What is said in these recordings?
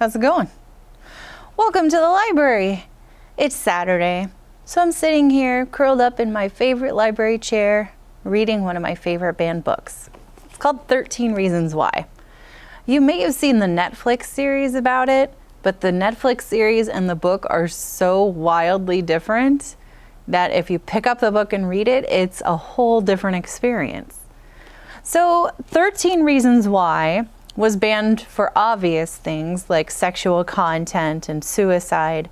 how's it going? Welcome to the library. It's Saturday, so I'm sitting here curled up in my favorite library chair, reading one of my favorite banned books. It's called 13 Reasons Why. You may have seen the Netflix series about it, but the Netflix series and the book are so wildly different that if you pick up the book and read it, it's a whole different experience. So 13 Reasons Why was banned for obvious things like sexual content and suicide.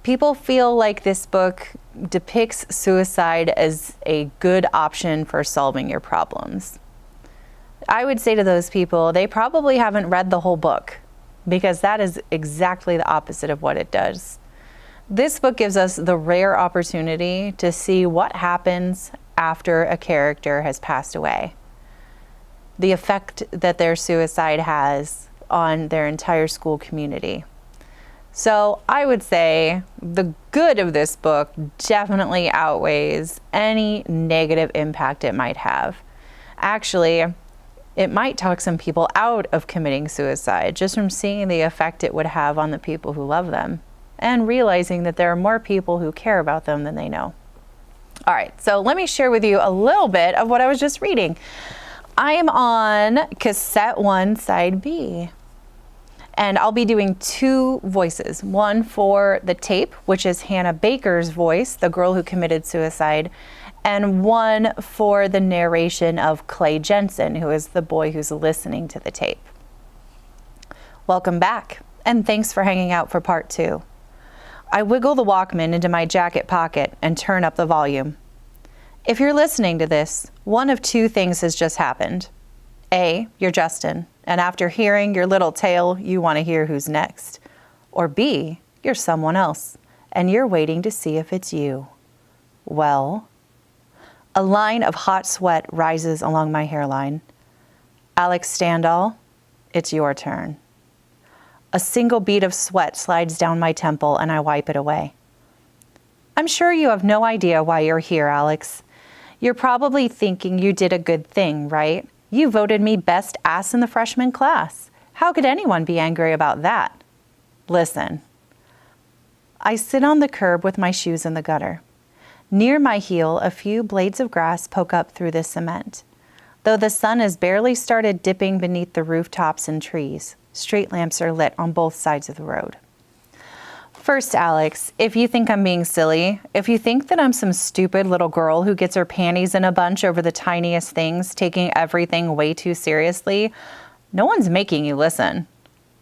People feel like this book depicts suicide as a good option for solving your problems. I would say to those people, they probably haven't read the whole book, because that is exactly the opposite of what it does. This book gives us the rare opportunity to see what happens after a character has passed away. The effect that their suicide has on their entire school community. So I would say the good of this book definitely outweighs any negative impact it might have. Actually, it might talk some people out of committing suicide just from seeing the effect it would have on the people who love them and realizing that there are more people who care about them than they know. All right, so let me share with you a little bit of what I was just reading. I am on cassette 1, side B, and I'll be doing two voices. One for the tape, which is Hannah Baker's voice, the girl who committed suicide, and one for the narration of Clay Jensen, who is the boy who's listening to the tape. Welcome back, and thanks for hanging out for part 2. I wiggle the Walkman into my jacket pocket and turn up the volume. If you're listening to this, one of two things has just happened. A, you're Justin, and after hearing your little tale, you want to hear who's next. Or B, you're someone else, and you're waiting to see if it's you. Well, a line of hot sweat rises along my hairline. Alex Standall, it's your turn. A single bead of sweat slides down my temple, and I wipe it away. I'm sure you have no idea why you're here, Alex. You're probably thinking you did a good thing, right? You voted me best ass in the freshman class. How could anyone be angry about that? Listen. I sit on the curb with my shoes in the gutter. Near my heel, a few blades of grass poke up through the cement. Though the sun has barely started dipping beneath the rooftops and trees, street lamps are lit on both sides of the road. First, Alex, if you think I'm being silly, if you think that I'm some stupid little girl who gets her panties in a bunch over the tiniest things, taking everything way too seriously, no one's making you listen.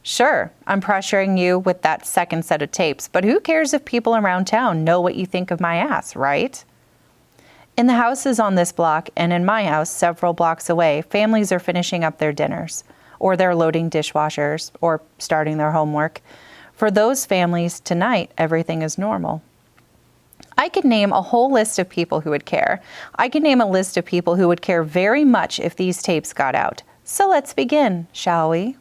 Sure, I'm pressuring you with that second set of tapes, but who cares if people around town know what you think of my ass, right? In the houses on this block and in my house several blocks away, families are finishing up their dinners, or they're loading dishwashers, or starting their homework. For those families, tonight, everything is normal. I could name a whole list of people who would care. I could name a list of people who would care very much if these tapes got out. So let's begin, shall we?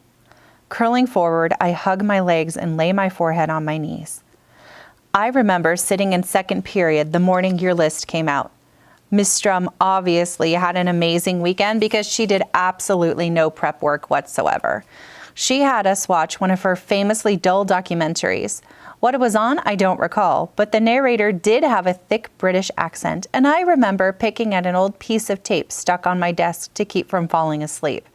Curling forward, I hug my legs and lay my forehead on my knees. I remember sitting in second period the morning your list came out. Miss Strum obviously had an amazing weekend because she did absolutely no prep work whatsoever. She had us watch one of her famously dull documentaries. What it was on, I don't recall, but the narrator did have a thick British accent, and I remember picking at an old piece of tape stuck on my desk to keep from falling asleep.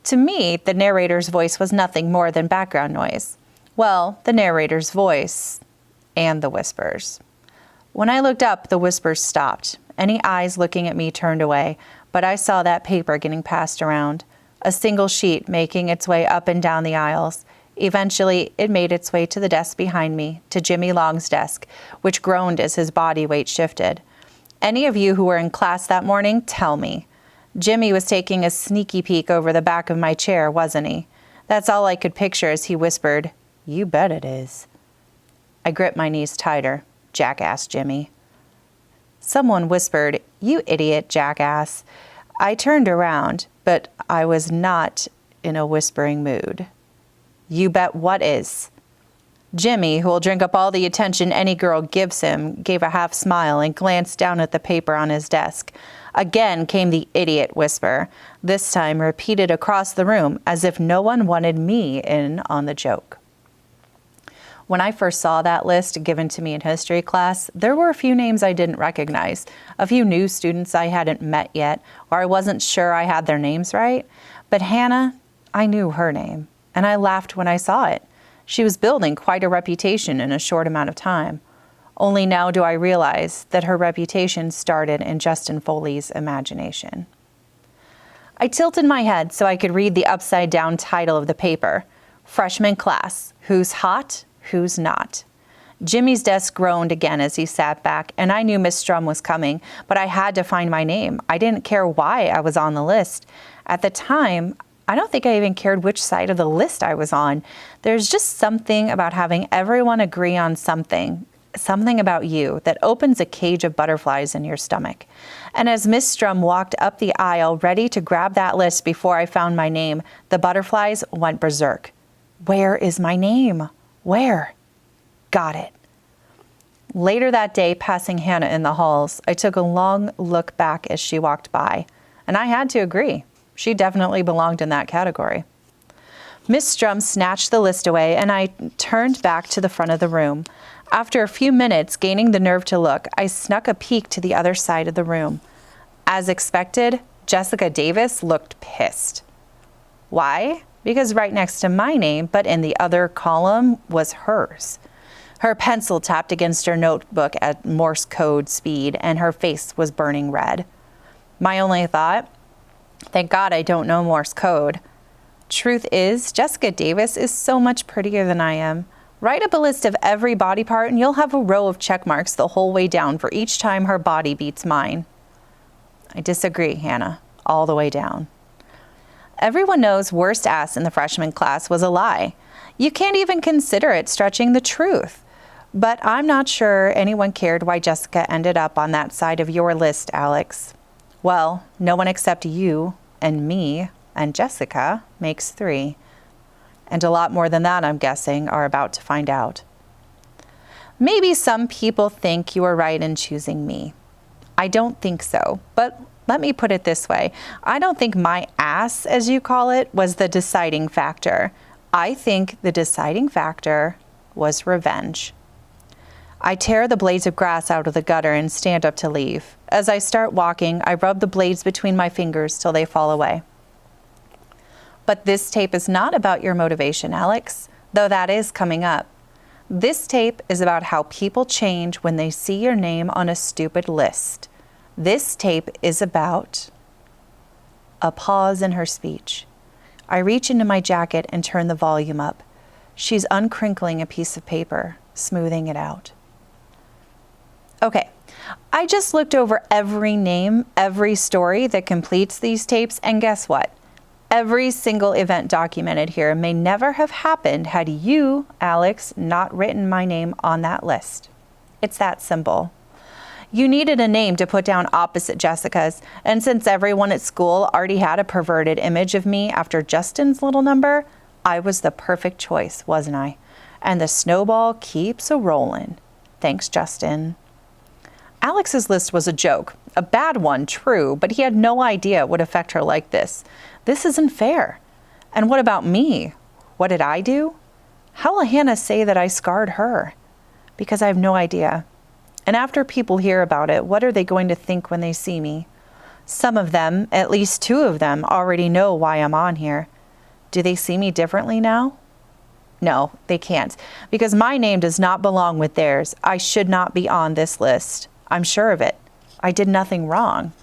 To me, the narrator's voice was nothing more than background noise. Well, the narrator's voice and the whispers. When I looked up, the whispers stopped. Any eyes looking at me turned away, but I saw that paper getting passed around. A single sheet making its way up and down the aisles. Eventually, it made its way to the desk behind me, to Jimmy Long's desk, which groaned as his body weight shifted. Any of you who were in class that morning, tell me. Jimmy was taking a sneaky peek over the back of my chair, wasn't he? That's all I could picture as he whispered, "You bet it is." I gripped my knees tighter. Jackass, Jimmy. Someone whispered, "You idiot, jackass." I turned around, but I was not in a whispering mood. "You bet what is?" Jimmy, who will drink up all the attention any girl gives him, gave a half smile and glanced down at the paper on his desk. Again came the idiot whisper, this time repeated across the room as if no one wanted me in on the joke. When I first saw that list given to me in history class, there were a few names I didn't recognize, a few new students I hadn't met yet, or I wasn't sure I had their names right. But Hannah, I knew her name, and I laughed when I saw it. She was building quite a reputation in a short amount of time. Only now do I realize that her reputation started in Justin Foley's imagination. I tilted my head so I could read the upside-down title of the paper. Freshman class, who's hot, who's not. Jimmy's desk groaned again as he sat back, and I knew Miss Strum was coming, but I had to find my name. I didn't care why I was on the list. At the time, I don't think I even cared which side of the list I was on. There's just something about having everyone agree on something about you that opens a cage of butterflies in your stomach. And as Miss Strum walked up the aisle ready to grab that list before I found my name, the butterflies went berserk. Where is my name? Where? Got it. Later that day, passing Hannah in the halls, I took a long look back as she walked by, and I had to agree. She definitely belonged in that category. Miss Strum snatched the list away, and I turned back to the front of the room. After a few minutes, gaining the nerve to look, I snuck a peek to the other side of the room. As expected, Jessica Davis looked pissed. Why? Because right next to my name, but in the other column, was hers. Her pencil tapped against her notebook at Morse code speed, and her face was burning red. My only thought, thank God I don't know Morse code. Truth is, Jessica Davis is so much prettier than I am. Write up a list of every body part and you'll have a row of check marks the whole way down for each time her body beats mine. I disagree, Hannah, all the way down. Everyone knows worst ass in the freshman class was a lie. You can't even consider it stretching the truth. But I'm not sure anyone cared why Jessica ended up on that side of your list, Alex. Well, no one except you and me and Jessica makes 3. And a lot more than that, I'm guessing, are about to find out. Maybe some people think you were right in choosing me. I don't think so, but let me put it this way. I don't think my ass, as you call it, was the deciding factor. I think the deciding factor was revenge. I tear the blades of grass out of the gutter and stand up to leave. As I start walking, I rub the blades between my fingers till they fall away. But this tape is not about your motivation, Alex, though that is coming up. This tape is about how people change when they see your name on a stupid list. This tape is about a pause in her speech. I reach into my jacket and turn the volume up. She's uncrinkling a piece of paper, smoothing it out. Okay, I just looked over every name, every story that completes these tapes, and guess what? Every single event documented here may never have happened had you, Alex, not written my name on that list. It's that simple. You needed a name to put down opposite Jessica's, and since everyone at school already had a perverted image of me after Justin's little number, I was the perfect choice, wasn't I? And the snowball keeps a-rollin'. Thanks, Justin. Alex's list was a joke. A bad one, true, but he had no idea it would affect her like this. This isn't fair. And what about me? What did I do? How will Hannah say that I scarred her? Because I have no idea. And after people hear about it, what are they going to think when they see me? Some of them, at least 2 of them, already know why I'm on here. Do they see me differently now? No, they can't, because my name does not belong with theirs. I should not be on this list. I'm sure of it. I did nothing wrong.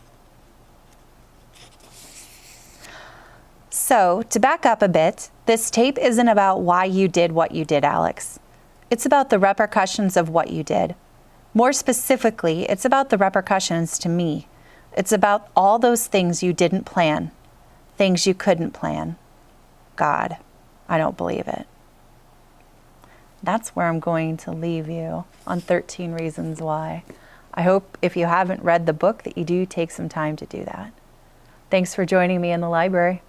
So, to back up a bit, this tape isn't about why you did what you did, Alex. It's about the repercussions of what you did. More specifically, it's about the repercussions to me. It's about all those things you didn't plan, things you couldn't plan. God, I don't believe it. That's where I'm going to leave you on 13 Reasons Why. I hope if you haven't read the book that you do take some time to do that. Thanks for joining me in the library.